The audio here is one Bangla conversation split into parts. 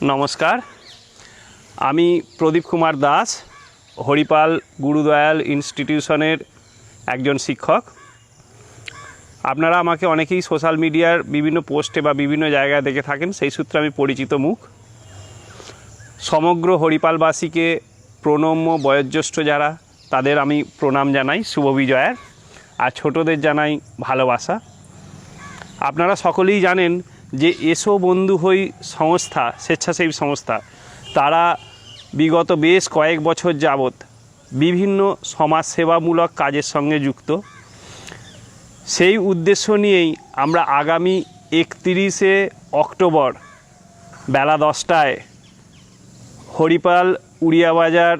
নমস্কার, আমি প্রদীপ কুমার দাস, হরিপাল গুরুদয়াল ইনস্টিটিউশনের একজন শিক্ষক। আপনারা আমাকে অনেকেই সোশ্যাল মিডিয়ার বিভিন্ন পোস্টে বা বিভিন্ন জায়গায় দেখে থাকেন, সেই সূত্রে আমি পরিচিত মুখ। সমগ্র হরিপালবাসীকে প্রণম্য বয়োজ্যেষ্ঠ যারা, তাদের আমি প্রণাম জানাই শুভ বিজয়ার, আর ছোটদের জানাই ভালোবাসা। আপনারা সকলেই জানেন যে এসো বন্ধু হই সংস্থা, স্বেচ্ছাসেবী সংস্থা, তারা বিগত বেশ কয়েক বছর যাবৎ বিভিন্ন সমাজসেবামূলক কাজের সঙ্গে যুক্ত। সেই উদ্দেশ্য নিয়েই আমরা আগামী 31শে অক্টোবর বেলা 10টায় হরিপাল উড়িয়াবাজার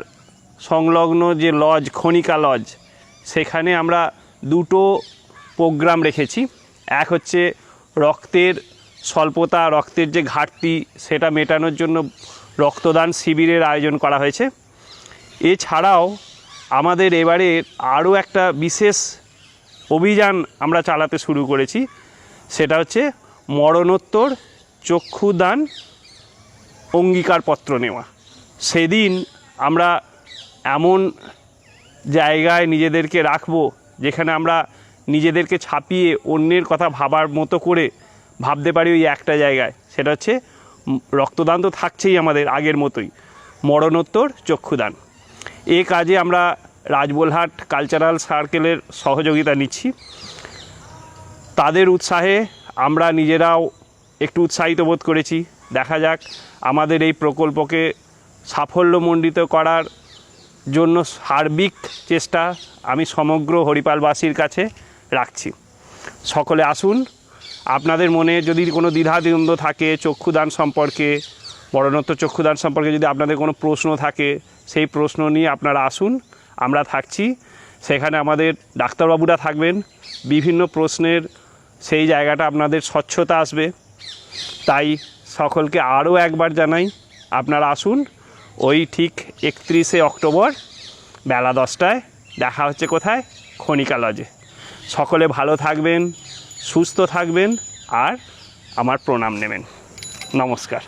সংলগ্ন যে লজ খনিকা লজ, সেখানে আমরা দুটো প্রোগ্রাম রেখেছি। এক হচ্ছে রক্তের স্বল্পতা, রক্তের যে ঘাটতি, সেটা মেটানোর জন্য রক্তদান শিবিরের আয়োজন করা হয়েছে। এছাড়াও আমাদের এবারে আরও একটা বিশেষ অভিযান আমরা চালাতে শুরু করেছি, সেটা হচ্ছে মরণোত্তর চক্ষুদান অঙ্গীকারপত্র নেওয়া। সেদিন আমরা এমন জায়গায় নিজেদেরকে রাখবো যেখানে আমরা নিজেদেরকে ছাপিয়ে অন্যের কথা ভাবার মতো করে ভাবতে পারি ওই একটা জায়গায়, সেটা হচ্ছে রক্তদান তো থাকছেই আমাদের আগের মতোই, মরণোত্তর চক্ষুদান। এ কাজে আমরা রাজবোলহাট কালচারাল সার্কেলের সহযোগিতা নিচ্ছি। তাদের উৎসাহে আমরা নিজেরাও একটু উৎসাহিত বোধ করেছি। দেখা যাক, আমাদের এই প্রকল্পকে সাফল্যমণ্ডিত করার জন্য সার্বিক চেষ্টা আমি সমগ্র হরিপালবাসীর কাছে রাখছি। সকলে আসুন। আপনাদের মনে যদি কোনো দ্বিধাদ্বন্দ্ব থাকে চক্ষুদান সম্পর্কে, মরণোত্তর চক্ষুদান সম্পর্কে যদি আপনাদের কোনো প্রশ্ন থাকে, সেই প্রশ্ন নিয়ে আপনারা আসুন, আমরা থাকছি। সেখানে আমাদের ডাক্তারবাবুরা থাকবেন। বিভিন্ন প্রশ্নের সেই জায়গাটা আপনাদের স্বচ্ছতা আসবে। তাই সকলকে আরও একবার জানাই, আপনারা আসুন। ওই ঠিক 31শে অক্টোবর বেলা 10টায় দেখা হচ্ছে কোথায়? খনিকা লজে। সকলে ভালো থাকবেন, সুস্থ থাকবেন, আর আমার প্রণাম নেবেন। নমস্কার।